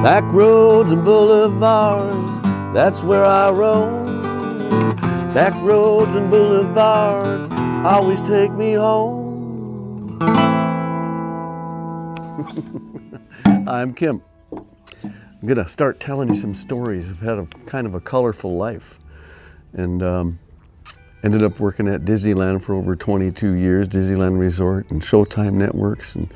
Back roads and boulevards, that's where I roam. Back roads and boulevards always take me home. I'm Kim. I'm gonna start telling you some stories. I've had a kind of a colorful life, and ended up working at Disneyland for over 22 years, Disneyland Resort and Showtime Networks, and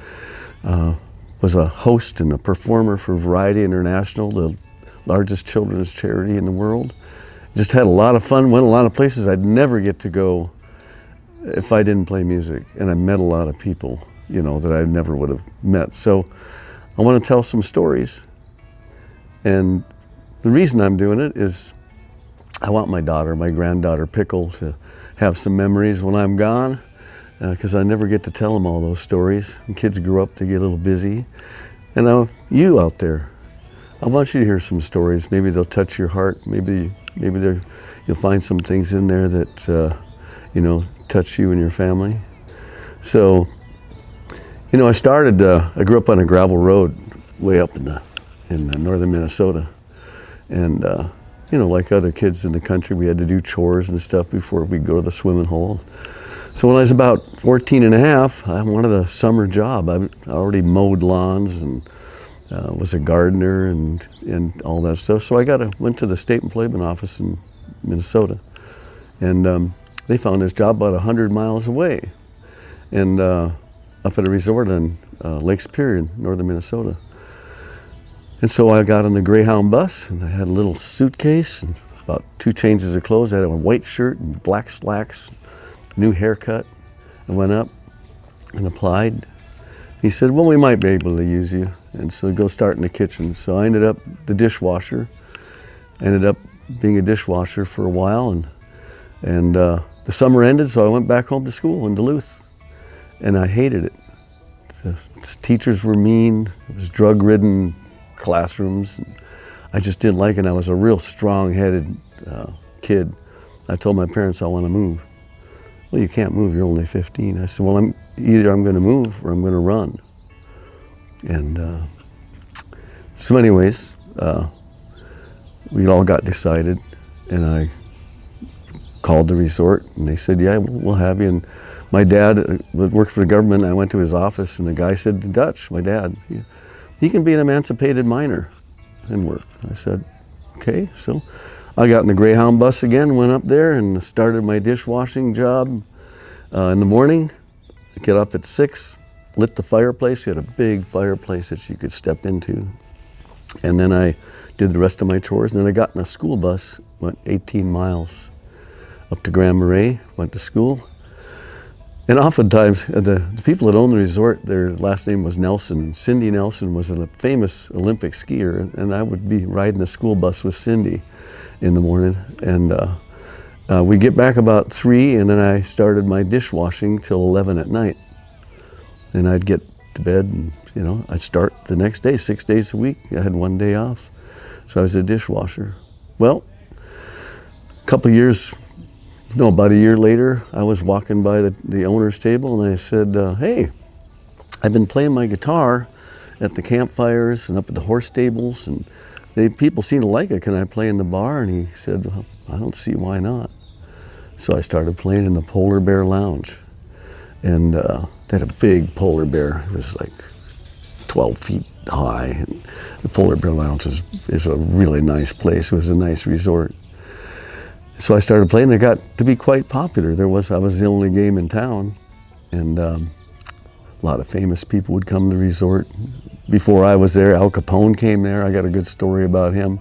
was a host and a performer for Variety International, the largest children's charity in the world. Just had a lot of fun, went a lot of places I'd never get to go if I didn't play music. And I met a lot of people, you know, that I never would have met. So I want to tell some stories. And the reason I'm doing it is I want my daughter, my granddaughter Pickle, to have some memories when I'm gone, because I never get to tell them all those stories. And kids grow up, they get a little busy. And you out there, I want you to hear some stories. Maybe they'll touch your heart. Maybe you'll find some things in there that you know, touch you and your family. So, you know, I grew up on a gravel road way up in northern Minnesota, and you know, like other kids in the country, we had to do chores and stuff before we'd go to the swimming hole. So when I was about 14 and a half, I wanted a summer job. I already mowed lawns and was a gardener and all that stuff. So I went to the State Employment Office in Minnesota, and they found this job about 100 miles away, and up at a resort on Lake Superior in northern Minnesota. And so I got on the Greyhound bus, and I had a little suitcase and about 2 changes of clothes. I had a white shirt and black slacks, new haircut. I went up and applied. He said, well, we might be able to use you. And so go start in the kitchen. So I ended up the dishwasher, ended up being a dishwasher for a while. And the summer ended, so I went back home to school in Duluth. And I hated it. The teachers were mean. It was drug-ridden classrooms. I just didn't like it. I was a real strong-headed kid. I told my parents I want to move. Well, you can't move, you're only 15. I said, well, either I'm going to move or I'm going to run. And so anyways, we all got decided, and I called the resort, and they said, yeah, we'll have you. And my dad worked for the government. I went to his office, and the guy said to Dutch, my dad, he can be an emancipated miner and work. I said, okay. So I got in the Greyhound bus again, went up there and started my dishwashing job in the morning. Get up at 6, lit the fireplace. You had a big fireplace that you could step into. And then I did the rest of my chores. And then I got in a school bus, went 18 miles up to Grand Marais, went to school. And oftentimes, the people that owned the resort, their last name was Nelson. Cindy Nelson was a famous Olympic skier, and I would be riding the school bus with Cindy in the morning. And we'd get back about 3, and then I started my dishwashing till 11 at night. And I'd get to bed, and you know, I'd start the next day, 6 days a week. I had 1 day off, so I was a dishwasher. Well, about a year later, I was walking by the owner's table, and I said, hey, I've been playing my guitar at the campfires and up at the horse stables, and people seem to like it. Can I play in the bar? And he said, well, I don't see why not. So I started playing in the Polar Bear Lounge. And they had a big polar bear. It was like 12 feet high. And the Polar Bear Lounge is a really nice place. It was a nice resort. So I started playing. It got to be quite popular. I was the only game in town, and a lot of famous people would come to the resort. Before I was there, Al Capone came there. I got a good story about him,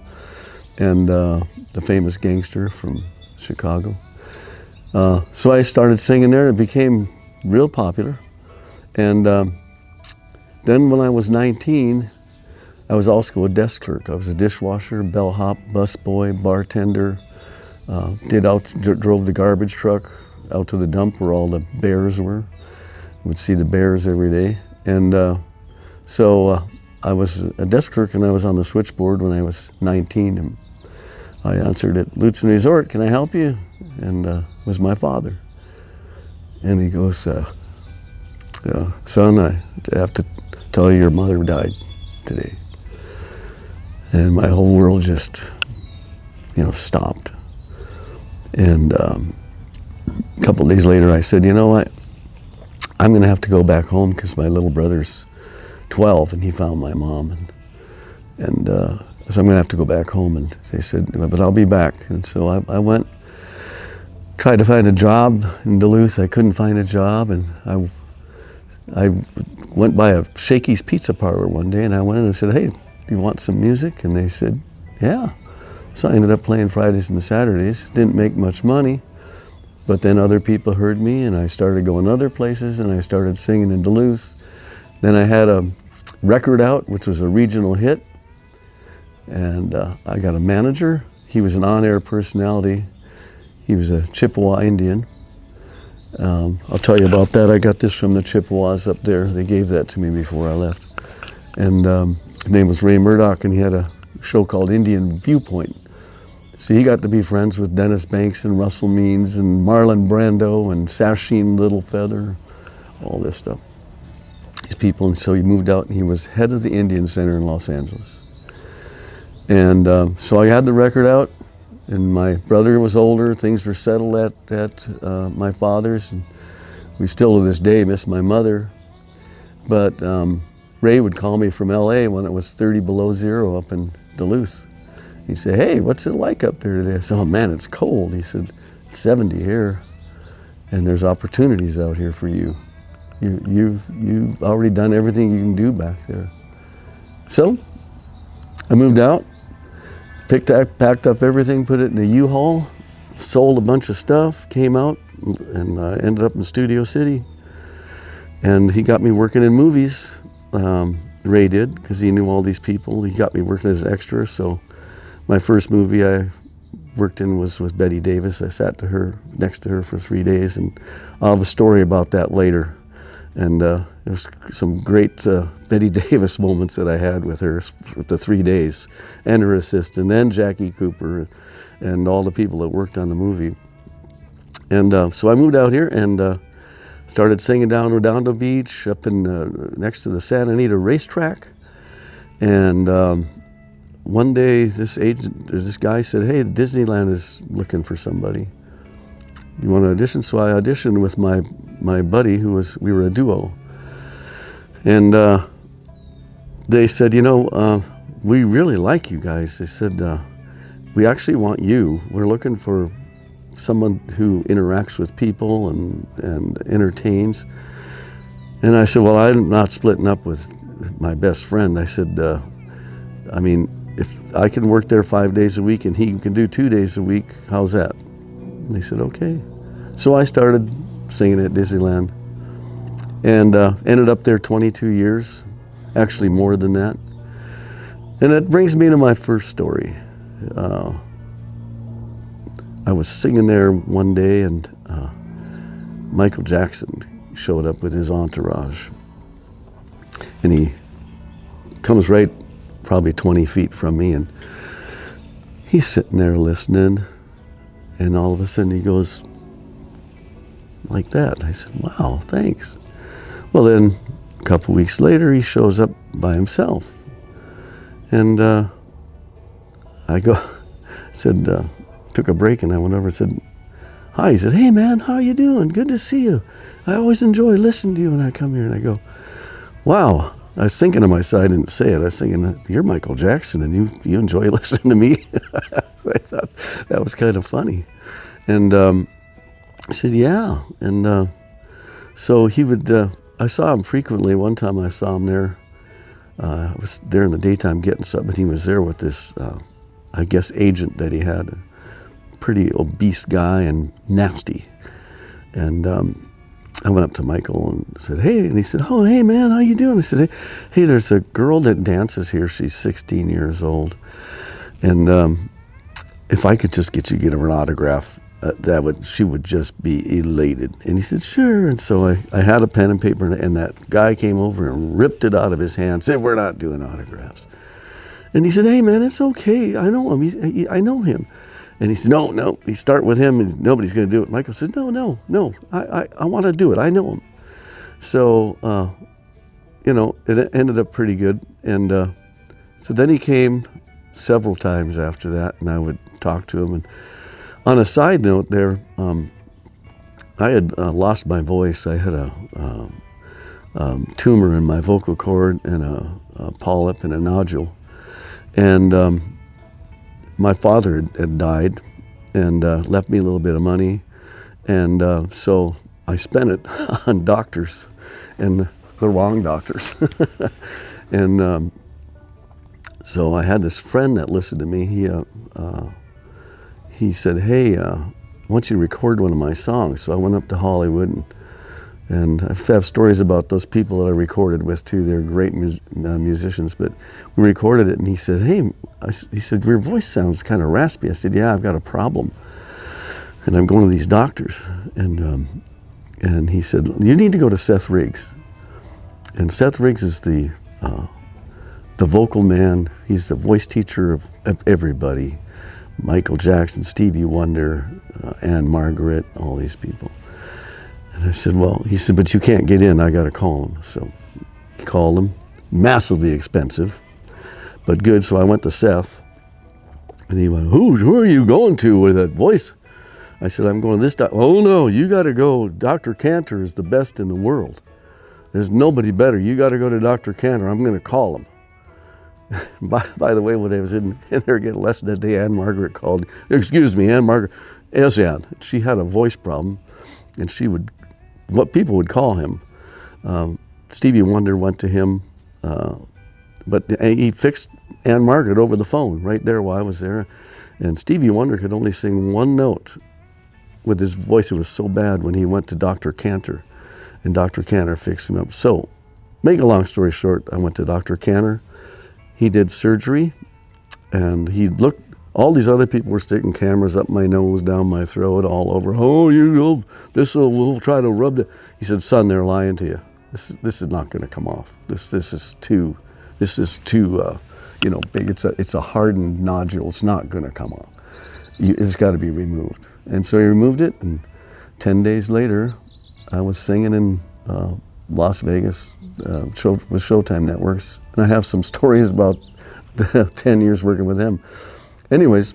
and the famous gangster from Chicago. So I started singing there. It became real popular. And then when I was 19, I was also a desk clerk. I was a dishwasher, bellhop, busboy, bartender. Drove the garbage truck out to the dump where all the bears were. Would see the bears every day. And so I was a desk clerk, and I was on the switchboard when I was 19. And I answered at Lutsen Resort, can I help you? And it was my father. And he goes, son, I have to tell you your mother died today. and my whole world just, stopped. And a couple of days later, I said, you know what? I'm going to have to go back home because my little brother's 12 and he found my mom. And so I'm going to have to go back home. And they said, but I'll be back. And so I went, tried to find a job in Duluth. I couldn't find a job. And I went by a Shakey's Pizza Parlor one day and I went in and said, hey, do you want some music? And they said, yeah. So I ended up playing Fridays and Saturdays. Didn't make much money. But then other people heard me and I started going other places and I started singing in Duluth. Then I had a record out, which was a regional hit. And I got a manager. He was an on-air personality. He was a Chippewa Indian. I'll tell you about that. I got this from the Chippewas up there. They gave that to me before I left. And his name was Ray Murdoch and he had a show called Indian Viewpoint. So he got to be friends with Dennis Banks and Russell Means and Marlon Brando and Sasheen Littlefeather, all this stuff. These people, and so he moved out and he was head of the Indian Center in Los Angeles. And so I had the record out and my brother was older, things were settled at my father's. And we still to this day miss my mother. But Ray would call me from LA when it was 30 below zero up in Duluth. He'd say, hey, what's it like up there today? I said, oh man, it's cold. He said, it's 70 here, and there's opportunities out here for you. You've already done everything you can do back there. So I moved out, packed up everything, put it in a U-Haul, sold a bunch of stuff, came out, and ended up in Studio City. And he got me working in movies. Ray did, because he knew all these people. He got me working as an extra, so my first movie I worked in was with Bette Davis. I sat next to her for 3 days, and I'll have a story about that later. And there's some great Bette Davis moments that I had with her with the 3 days, and her assistant, and Jackie Cooper, and all the people that worked on the movie. And so I moved out here and started singing down Redondo Beach, up in next to the Santa Anita racetrack. And one day, this guy said, hey, Disneyland is looking for somebody. You want to audition? So I auditioned with my buddy we were a duo. And they said, we really like you guys. They said, we actually want you. We're looking for someone who interacts with people and entertains. And I said, well, I'm not splitting up with my best friend. I said, if I can work there 5 days a week and he can do 2 days a week, how's that? And they said, okay. So I started singing at Disneyland and ended up there 22 years, actually more than that. And that brings me to my first story. I was singing there one day and Michael Jackson showed up with his entourage. And he comes right probably 20 feet from me and he's sitting there listening, and all of a sudden he goes like that. I said, wow, thanks. Well, then a couple weeks later he shows up by himself, and I took a break and I went over and said, hi. He said, hey man, how are you doing? Good to see you. I always enjoy listening to you when I come here. And I go, wow. I was thinking to myself, I didn't say it, I was thinking, you're Michael Jackson and you enjoy listening to me? I thought that was kind of funny. And I said, yeah. And so he would, I saw him frequently. One time I saw him there. I was there in the daytime getting something, and he was there with this, I guess, agent that he had, a pretty obese guy and nasty. And I went up to Michael and said, hey, and he said, oh, hey man, how you doing? I said, hey, there's a girl that dances here. She's 16 years old. And if I could just get you to get her an autograph, she would just be elated. And he said, sure. And so I had a pen and paper, and that guy came over and ripped it out of his hand, said, we're not doing autographs. And he said, hey man, it's okay. I know him. I know him. And he said, no, you start with him and nobody's going to do it. Michael said, no, I want to do it. I know him. So, it ended up pretty good. And so then he came several times after that, and I would talk to him. And on a side note there, I had lost my voice. I had a tumor in my vocal cord and a polyp and a nodule. And my father had died and left me a little bit of money. And so I spent it on doctors, and the wrong doctors. And so I had this friend that listened to me. He said, hey, I want you to record one of my songs. So I went up to Hollywood, and I have stories about those people that I recorded with too. They're great musicians, but we recorded it, and he said, hey, he said, your voice sounds kind of raspy. I said, yeah, I've got a problem, and I'm going to these doctors. And he said, you need to go to Seth Riggs. And Seth Riggs is the vocal man. He's the voice teacher of everybody. Michael Jackson, Stevie Wonder, Ann-Margret, all these people. And I said, well, he said, but you can't get in, I got to call him. So he called him, massively expensive, but good. So I went to Seth, and he went, who are you going to with that voice? I said, I'm going to this doctor. Oh no, you got to go. Dr. Cantor is the best in the world. There's nobody better. You got to go to Dr. Cantor. I'm going to call him. By the way, when I was in there getting a lesson that day, Ann-Margret called. Excuse me, Ann-Margret. Yes, Ann. She had a voice problem, and what people would call him. Stevie Wonder went to him, but he fixed Ann-Margret over the phone right there while I was there. And Stevie Wonder could only sing one note with his voice. It was so bad when he went to Dr. Cantor, and Dr. Cantor fixed him up. So, make a long story short, I went to Dr. Cantor. He did surgery, and he looked, all these other people were sticking cameras up my nose, down my throat, all over. Oh, we'll try to rub it. He said, son, they're lying to you. This is not going to come off. This is too big. It's a hardened nodule. It's not going to come off. It's got to be removed. And so he removed it, and 10 days later, I was singing in Las Vegas with Showtime Networks, and I have some stories about the 10 years working with him. Anyways,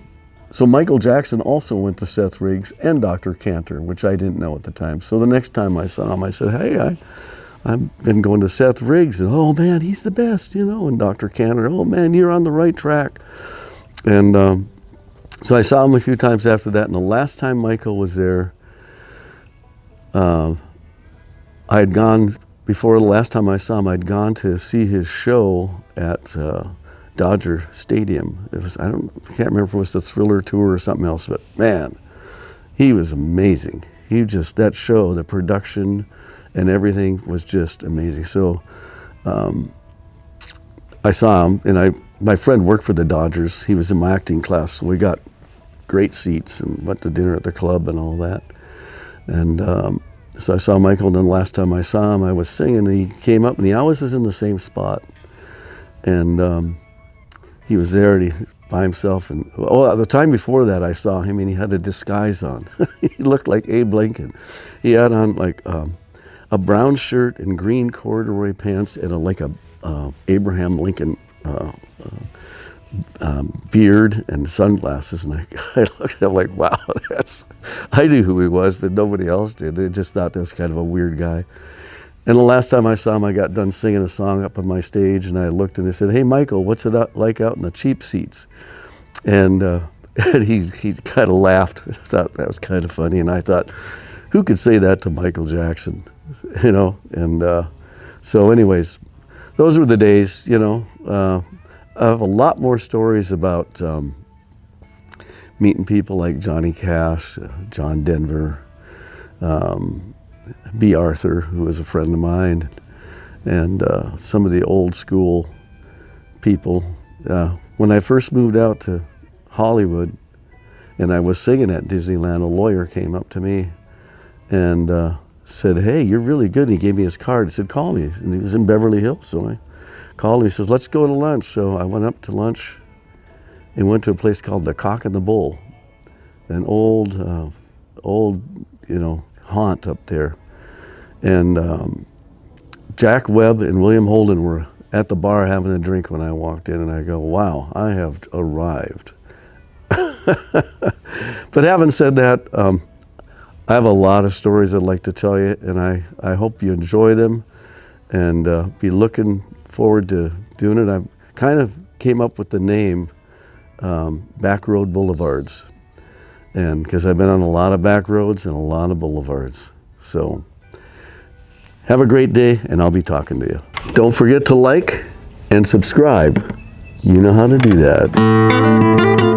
so Michael Jackson also went to Seth Riggs and Dr. Cantor, which I didn't know at the time. So the next time I saw him, I said, hey, I've been going to Seth Riggs, and oh man, he's the best, and Dr. Cantor, oh man, you're on the right track. And so I saw him a few times after that, and the last time Michael was there, I had gone, before the last time I saw him, I'd gone to see his show at Dodger Stadium. It was, I can't remember if it was the Thriller Tour or something else, but man, he was amazing. That show, the production and everything was just amazing. So I saw him, and my friend worked for the Dodgers. He was in my acting class, so we got great seats and went to dinner at the club and all that. And so I saw Michael, and then the last time I saw him, I was singing, and he came up, and he always is in the same spot. And he was there, and he by himself. And the time before that, I saw him, and he had a disguise on. He looked like Abe Lincoln. He had on like a brown shirt and green corduroy pants and a Abraham Lincoln beard and sunglasses, and I looked at him like, wow, I knew who he was, but nobody else did. They just thought that was kind of a weird guy. And the last time I saw him, I got done singing a song up on my stage, and I looked and I said, hey, Michael, what's it like out in the cheap seats? And he kind of laughed. I thought that was kind of funny, and I thought, who could say that to Michael Jackson? And so anyways, those were the days, I have a lot more stories about meeting people like Johnny Cash, John Denver, B. Arthur, who was a friend of mine, and some of the old school people. When I first moved out to Hollywood and I was singing at Disneyland, a lawyer came up to me and said, hey, you're really good. And he gave me his card. He said, call me. And he was in Beverly Hills, so I called him. He says, let's go to lunch. So I went up to lunch and went to a place called the Cock and the Bull, an old, haunt up there. And Jack Webb and William Holden were at the bar having a drink when I walked in, and I go, wow, I have arrived. But having said that, I have a lot of stories I'd like to tell you, and I hope you enjoy them, and be looking forward to doing it. I kind of came up with the name Back Road Boulevards, and because I've been on a lot of back roads and a lot of boulevards. So have a great day, and I'll be talking to you. Don't forget to like and subscribe. You know how to do that.